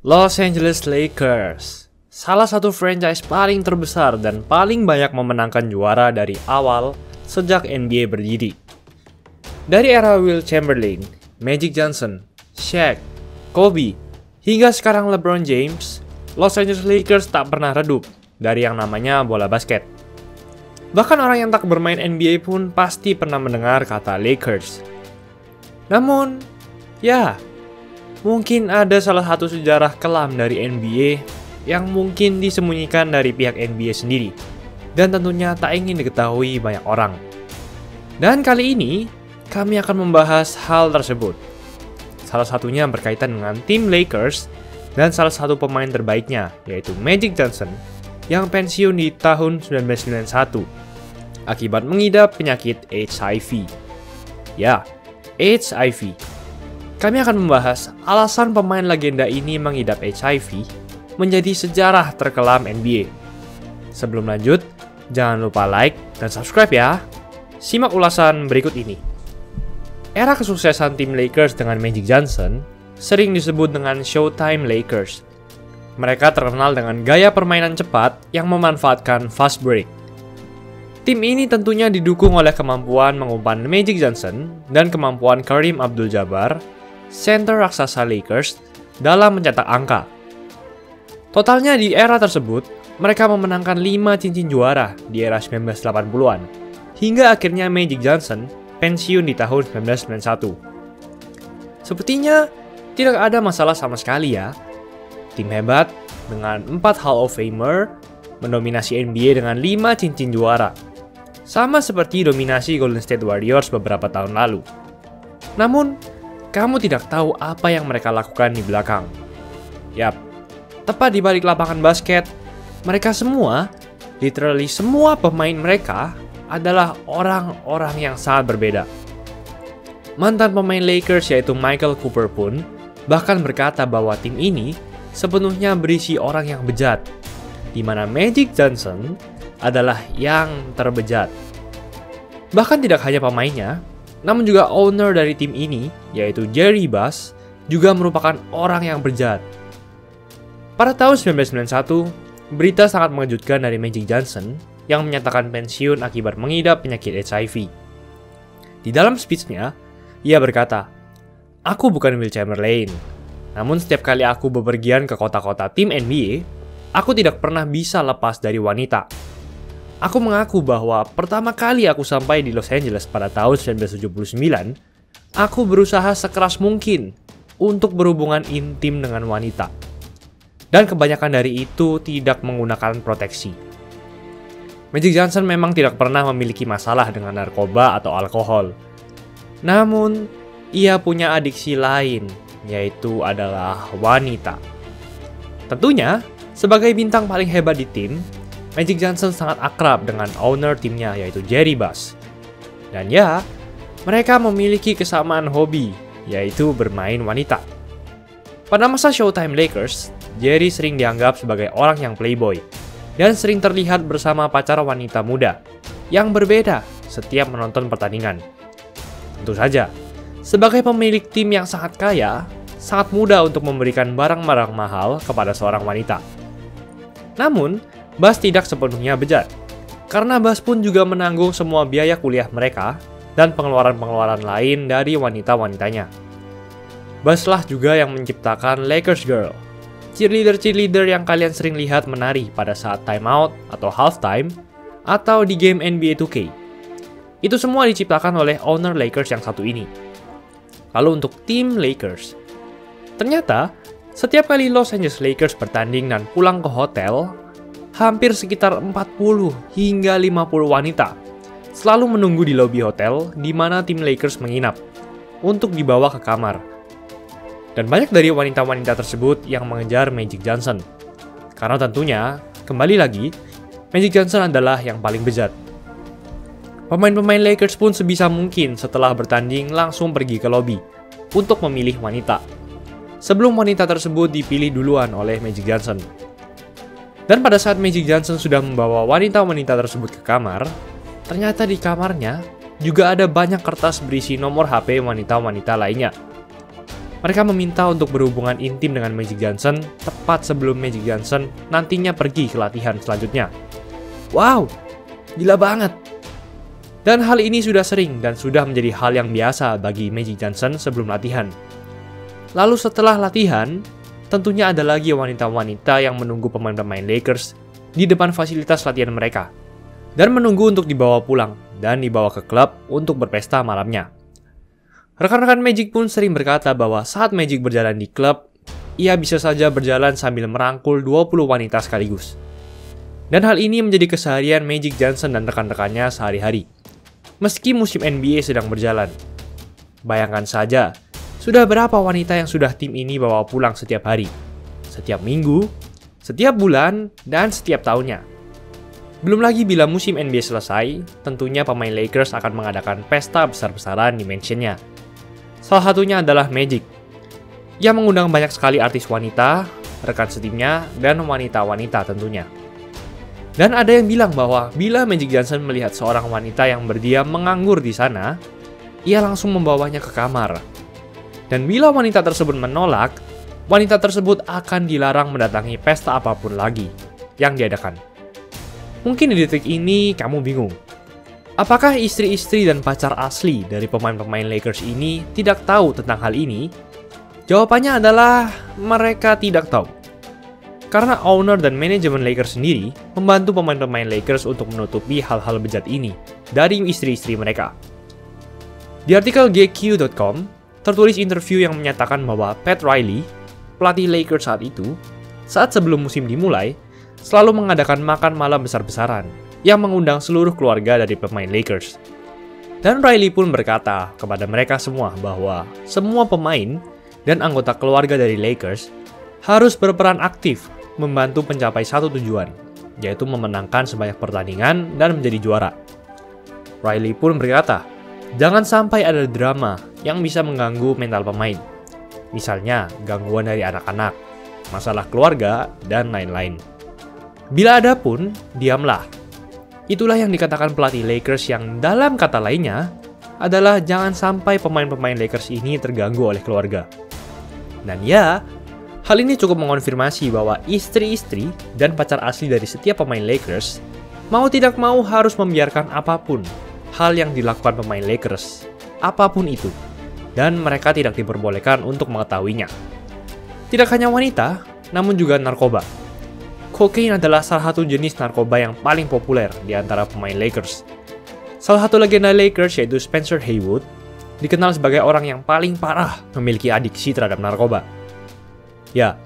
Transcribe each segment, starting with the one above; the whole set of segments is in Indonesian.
Los Angeles Lakers, salah satu franchise paling terbesar dan paling banyak memenangkan juara dari awal sejak NBA berdiri. Dari era Wilt Chamberlain, Magic Johnson, Shaq, Kobe, hingga sekarang LeBron James, Los Angeles Lakers tak pernah redup dari yang namanya bola basket. Bahkan orang yang tak bermain NBA pun pasti pernah mendengar kata Lakers. Namun, ya, mungkin ada salah satu sejarah kelam dari NBA yang mungkin disembunyikan dari pihak NBA sendiri, dan tentunya tak ingin diketahui banyak orang. Dan kali ini, kami akan membahas hal tersebut. Salah satunya berkaitan dengan tim Lakers dan salah satu pemain terbaiknya, yaitu Magic Johnson, yang pensiun di tahun 1991 akibat mengidap penyakit HIV. Ya, HIV. Kami akan membahas alasan pemain legenda ini mengidap HIV menjadi sejarah terkelam NBA. Sebelum lanjut, jangan lupa like dan subscribe ya. Simak ulasan berikut ini. Era kesuksesan tim Lakers dengan Magic Johnson sering disebut dengan Showtime Lakers. Mereka terkenal dengan gaya permainan cepat yang memanfaatkan fast break. Tim ini tentunya didukung oleh kemampuan mengumpan Magic Johnson dan kemampuan Kareem Abdul-Jabbar, center raksasa Lakers, dalam mencetak angka. Totalnya di era tersebut, mereka memenangkan 5 cincin juara di era 1980-an, hingga akhirnya Magic Johnson pensiun di tahun 1991. Sepertinya tidak ada masalah sama sekali ya. Tim hebat dengan 4 Hall of Famer mendominasi NBA dengan 5 cincin juara. Sama seperti dominasi Golden State Warriors beberapa tahun lalu. Namun, kamu tidak tahu apa yang mereka lakukan di belakang. Yap, tepat di balik lapangan basket, mereka semua, literally semua pemain mereka adalah orang-orang yang sangat berbeda. Mantan pemain Lakers yaitu Michael Cooper pun bahkan berkata bahwa tim ini sepenuhnya berisi orang yang bejat, di mana Magic Johnson adalah yang terbejat. Bahkan tidak hanya pemainnya, namun juga owner dari tim ini, yaitu Jerry Buss, juga merupakan orang yang bejat. Pada tahun 1991, berita sangat mengejutkan dari Magic Johnson yang menyatakan pensiun akibat mengidap penyakit HIV. Di dalam speech-nya, ia berkata, "Aku bukan Wilt Chamberlain, namun setiap kali aku bepergian ke kota-kota tim NBA, aku tidak pernah bisa lepas dari wanita. Aku mengaku bahwa pertama kali aku sampai di Los Angeles pada tahun 1979, aku berusaha sekeras mungkin untuk berhubungan intim dengan wanita. Dan kebanyakan dari itu tidak menggunakan proteksi." Magic Johnson memang tidak pernah memiliki masalah dengan narkoba atau alkohol. Namun, ia punya adiksi lain, yaitu adalah wanita. Tentunya, sebagai bintang paling hebat di tim, Magic Johnson sangat akrab dengan owner timnya yaitu Jerry Buss. Dan ya, mereka memiliki kesamaan hobi, yaitu bermain wanita. Pada masa Showtime Lakers, Jerry sering dianggap sebagai orang yang playboy, dan sering terlihat bersama pacar wanita muda, yang berbeda setiap menonton pertandingan. Tentu saja, sebagai pemilik tim yang sangat kaya, sangat mudah untuk memberikan barang-barang mahal kepada seorang wanita. Namun, Buss tidak sepenuhnya bejat, karena Buss pun juga menanggung semua biaya kuliah mereka dan pengeluaran-pengeluaran lain dari wanita-wanitanya. Buss lah juga yang menciptakan Lakers Girl, cheerleader-cheerleader yang kalian sering lihat menari pada saat timeout atau halftime, atau di game NBA 2K. Itu semua diciptakan oleh owner Lakers yang satu ini. Lalu untuk tim Lakers, ternyata setiap kali Los Angeles Lakers bertanding dan pulang ke hotel, hampir sekitar 40 hingga 50 wanita selalu menunggu di lobi hotel di mana tim Lakers menginap untuk dibawa ke kamar. Dan banyak dari wanita-wanita tersebut yang mengejar Magic Johnson. Karena tentunya, kembali lagi, Magic Johnson adalah yang paling bejat. Pemain-pemain Lakers pun sebisa mungkin setelah bertanding langsung pergi ke lobi untuk memilih wanita, sebelum wanita tersebut dipilih duluan oleh Magic Johnson. Dan pada saat Magic Johnson sudah membawa wanita-wanita tersebut ke kamar, ternyata di kamarnya juga ada banyak kertas berisi nomor HP wanita-wanita lainnya. Mereka meminta untuk berhubungan intim dengan Magic Johnson tepat sebelum Magic Johnson nantinya pergi ke latihan selanjutnya. Wow, gila banget. Dan hal ini sudah sering dan sudah menjadi hal yang biasa bagi Magic Johnson sebelum latihan. Lalu setelah latihan, tentunya ada lagi wanita-wanita yang menunggu pemain-pemain Lakers di depan fasilitas latihan mereka dan menunggu untuk dibawa pulang dan dibawa ke klub untuk berpesta malamnya. Rekan-rekan Magic pun sering berkata bahwa saat Magic berjalan di klub, ia bisa saja berjalan sambil merangkul 20 wanita sekaligus. Dan hal ini menjadi keseharian Magic Johnson dan rekan-rekannya sehari-hari, meski musim NBA sedang berjalan. Bayangkan saja, sudah berapa wanita yang sudah tim ini bawa pulang setiap hari, setiap minggu, setiap bulan, dan setiap tahunnya. Belum lagi bila musim NBA selesai, tentunya pemain Lakers akan mengadakan pesta besar-besaran di mansionnya. Salah satunya adalah Magic. Ia mengundang banyak sekali artis wanita, rekan setimnya, dan wanita-wanita tentunya. Dan ada yang bilang bahwa bila Magic Johnson melihat seorang wanita yang berdiam menganggur di sana, ia langsung membawanya ke kamar. Dan bila wanita tersebut menolak, wanita tersebut akan dilarang mendatangi pesta apapun lagi yang diadakan. Mungkin di detik ini kamu bingung. Apakah istri-istri dan pacar asli dari pemain-pemain Lakers ini tidak tahu tentang hal ini? Jawabannya adalah mereka tidak tahu. Karena owner dan manajemen Lakers sendiri membantu pemain-pemain Lakers untuk menutupi hal-hal bejat ini dari istri-istri mereka. Di artikel GQ.com, tertulis interview yang menyatakan bahwa Pat Riley, pelatih Lakers saat sebelum musim dimulai, selalu mengadakan makan malam besar-besaran yang mengundang seluruh keluarga dari pemain Lakers. Dan Riley pun berkata kepada mereka semua bahwa semua pemain dan anggota keluarga dari Lakers harus berperan aktif membantu mencapai satu tujuan, yaitu memenangkan sebanyak pertandingan dan menjadi juara. Riley pun berkata, jangan sampai ada drama yang bisa mengganggu mental pemain. Misalnya, gangguan dari anak-anak, masalah keluarga, dan lain-lain. Bila ada pun, diamlah. Itulah yang dikatakan pelatih Lakers yang dalam kata lainnya adalah jangan sampai pemain-pemain Lakers ini terganggu oleh keluarga. Dan ya, hal ini cukup mengonfirmasi bahwa istri-istri dan pacar asli dari setiap pemain Lakers mau tidak mau harus membiarkan apapun hal yang dilakukan pemain Lakers, apapun itu, dan mereka tidak diperbolehkan untuk mengetahuinya. Tidak hanya wanita, namun juga narkoba. Kokain adalah salah satu jenis narkoba yang paling populer di antara pemain Lakers. Salah satu legenda Lakers yaitu Spencer Haywood dikenal sebagai orang yang paling parah memiliki adiksi terhadap narkoba. Ya,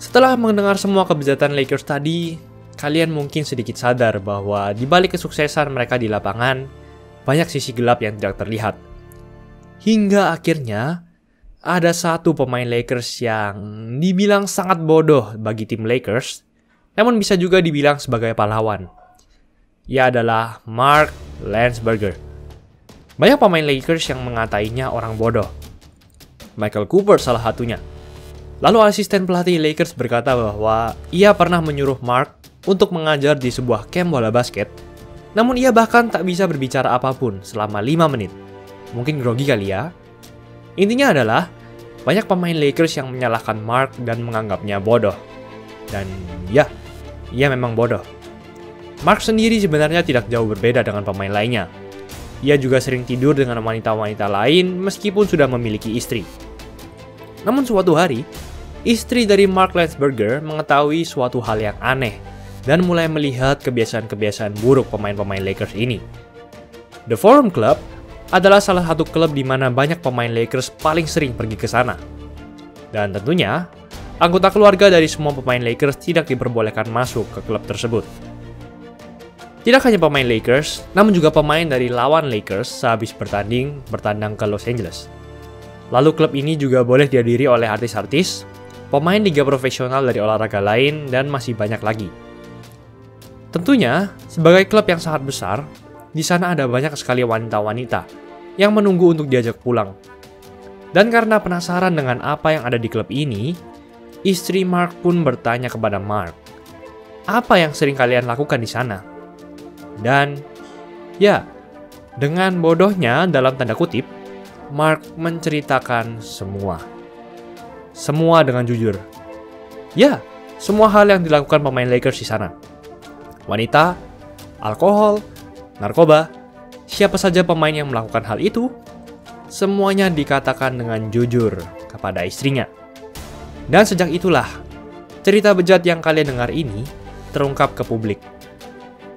setelah mendengar semua kebejatan Lakers tadi, kalian mungkin sedikit sadar bahwa di balik kesuksesan mereka di lapangan, banyak sisi gelap yang tidak terlihat. Hingga akhirnya, ada satu pemain Lakers yang dibilang sangat bodoh bagi tim Lakers, namun bisa juga dibilang sebagai pahlawan. Ia adalah Mark Landsberger. Banyak pemain Lakers yang mengatainya orang bodoh. Michael Cooper salah satunya. Lalu asisten pelatih Lakers berkata bahwa ia pernah menyuruh Mark untuk mengajar di sebuah camp bola basket, namun ia bahkan tak bisa berbicara apapun selama 5 menit. Mungkin grogi kali ya? Intinya adalah, banyak pemain Lakers yang menyalahkan Mark dan menganggapnya bodoh. Dan ya, ia memang bodoh. Mark sendiri sebenarnya tidak jauh berbeda dengan pemain lainnya. Ia juga sering tidur dengan wanita-wanita lain meskipun sudah memiliki istri. Namun suatu hari, istri dari Mark Landsberger mengetahui suatu hal yang aneh dan mulai melihat kebiasaan-kebiasaan buruk pemain-pemain Lakers ini. The Forum Club adalah salah satu klub di mana banyak pemain Lakers paling sering pergi ke sana. Dan tentunya, anggota keluarga dari semua pemain Lakers tidak diperbolehkan masuk ke klub tersebut. Tidak hanya pemain Lakers, namun juga pemain dari lawan Lakers sehabis bertandang ke Los Angeles. Lalu klub ini juga boleh dihadiri oleh artis-artis, pemain liga profesional dari olahraga lain, dan masih banyak lagi. Tentunya, sebagai klub yang sangat besar, di sana ada banyak sekali wanita-wanita yang menunggu untuk diajak pulang. Dan karena penasaran dengan apa yang ada di klub ini, istri Mark pun bertanya kepada Mark, apa yang sering kalian lakukan di sana? Dan, ya, dengan bodohnya dalam tanda kutip, Mark menceritakan semua. semua dengan jujur. Ya, semua hal yang dilakukan pemain Lakers di sana. Wanita, alkohol, narkoba, siapa saja pemain yang melakukan hal itu, semuanya dikatakan dengan jujur kepada istrinya. Dan sejak itulah, cerita bejat yang kalian dengar ini terungkap ke publik.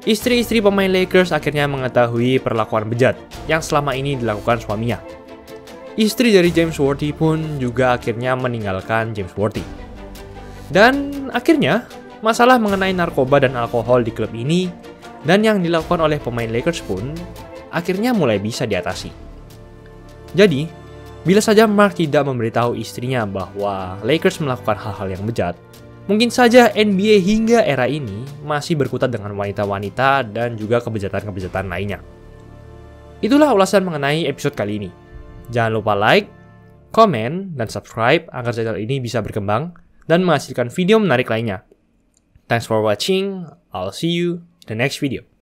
Istri-istri pemain Lakers akhirnya mengetahui perlakuan bejat yang selama ini dilakukan suaminya. Istri dari James Worthy pun juga akhirnya meninggalkan James Worthy. Dan akhirnya, masalah mengenai narkoba dan alkohol di klub ini dan yang dilakukan oleh pemain Lakers pun akhirnya mulai bisa diatasi. Jadi, bila saja Mark tidak memberitahu istrinya bahwa Lakers melakukan hal-hal yang bejat, mungkin saja NBA hingga era ini masih berkutat dengan wanita-wanita dan juga kebejatan-kebejatan lainnya. Itulah ulasan mengenai episode kali ini. Jangan lupa like, komen, dan subscribe agar channel ini bisa berkembang dan menghasilkan video menarik lainnya. Thanks for watching. I'll see you in the next video.